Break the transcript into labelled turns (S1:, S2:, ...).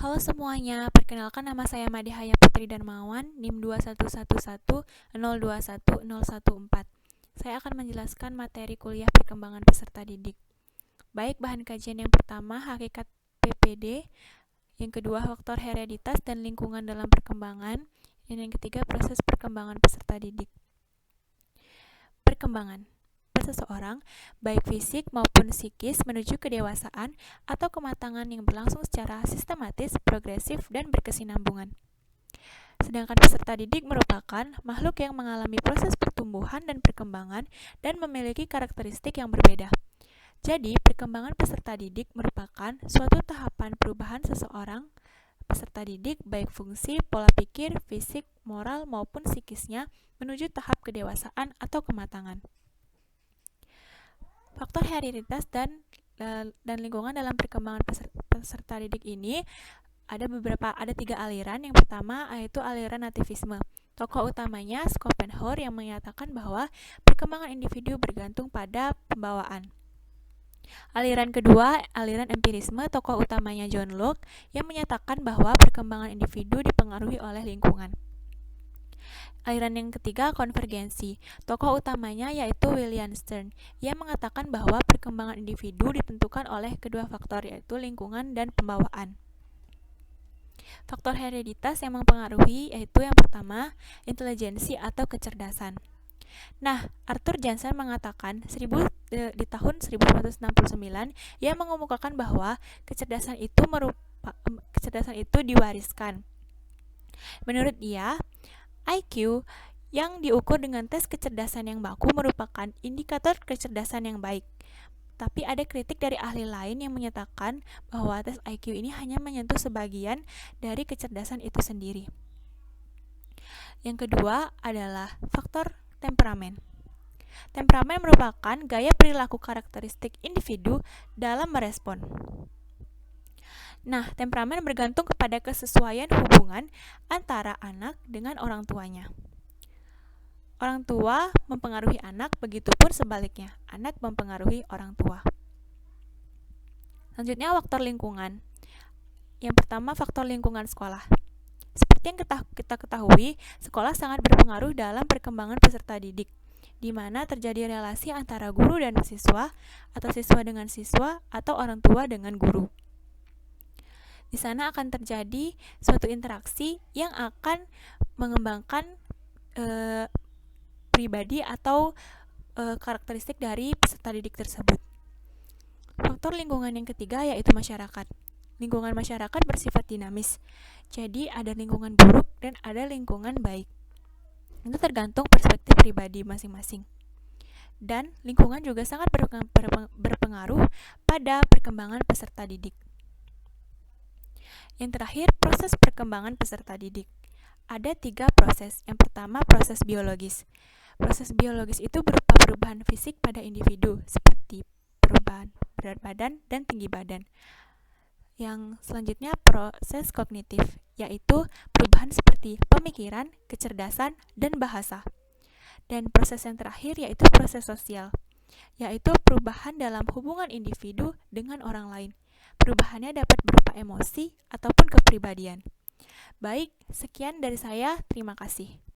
S1: Halo semuanya, perkenalkan nama saya Madihaya Putri Darmawan, NIM 21110210114. Saya akan menjelaskan materi kuliah perkembangan peserta didik. Baik, bahan kajian yang pertama, hakikat PPD, yang kedua, faktor hereditas dan lingkungan dalam perkembangan, dan yang ketiga, proses perkembangan peserta didik. Perkembangan seseorang, baik fisik maupun psikis, menuju kedewasaan atau kematangan yang berlangsung secara sistematis, progresif, dan berkesinambungan. Sedangkan peserta didik merupakan makhluk yang mengalami proses pertumbuhan dan perkembangan dan memiliki karakteristik yang berbeda. Jadi, perkembangan peserta didik merupakan suatu tahapan perubahan seseorang peserta didik, baik fungsi, pola pikir, fisik, moral, maupun psikisnya menuju tahap kedewasaan atau kematangan. Faktor hereditas dan lingkungan dalam perkembangan peserta didik ini ada 3 aliran. Yang pertama yaitu aliran nativisme. Tokoh utamanya Schopenhauer yang menyatakan bahwa perkembangan individu bergantung pada pembawaan. Aliran kedua, aliran empirisme. Tokoh utamanya John Locke yang menyatakan bahwa perkembangan individu dipengaruhi oleh lingkungan. Aliran yang ketiga, konvergensi. Tokoh utamanya yaitu William Stern yang mengatakan bahwa perkembangan individu ditentukan oleh kedua faktor, yaitu lingkungan dan pembawaan. Faktor hereditas yang mempengaruhi yaitu yang pertama, intelijensi atau kecerdasan. Nah, Arthur Janssen mengatakan di tahun 1969 ia mengemukakan bahwa kecerdasan itu diwariskan. Menurut dia, IQ yang diukur dengan tes kecerdasan yang baku merupakan indikator kecerdasan yang baik. Tapi ada kritik dari ahli lain yang menyatakan bahwa tes IQ ini hanya menyentuh sebagian dari kecerdasan itu sendiri. Yang kedua adalah faktor temperamen. Temperamen merupakan gaya perilaku karakteristik individu dalam merespon. Nah, temperamen bergantung kepada kesesuaian hubungan antara anak dengan orang tuanya. Orang tua mempengaruhi anak, begitupun sebaliknya, anak mempengaruhi orang tua. Selanjutnya, faktor lingkungan. Yang pertama, faktor lingkungan sekolah. Seperti yang kita ketahui, sekolah sangat berpengaruh dalam perkembangan peserta didik, di mana terjadi relasi antara guru dan siswa, atau siswa dengan siswa, atau orang tua dengan guru. Di sana akan terjadi suatu interaksi yang akan mengembangkan pribadi atau karakteristik dari peserta didik tersebut. Faktor lingkungan yang ketiga yaitu masyarakat. Lingkungan masyarakat bersifat dinamis. Jadi ada lingkungan buruk dan ada lingkungan baik. Itu tergantung perspektif pribadi masing-masing. Dan lingkungan juga sangat berpengaruh pada perkembangan peserta didik. Yang terakhir, proses perkembangan peserta didik. Ada 3 proses. Yang pertama, proses biologis. Proses biologis itu berupa perubahan fisik pada individu, seperti perubahan berat badan dan tinggi badan. Yang selanjutnya, proses kognitif, yaitu perubahan seperti pemikiran, kecerdasan, dan bahasa. Dan proses yang terakhir yaitu proses sosial, yaitu perubahan dalam hubungan individu dengan orang lain. Perubahannya dapat berupa emosi ataupun kepribadian. Baik, sekian dari saya. Terima kasih.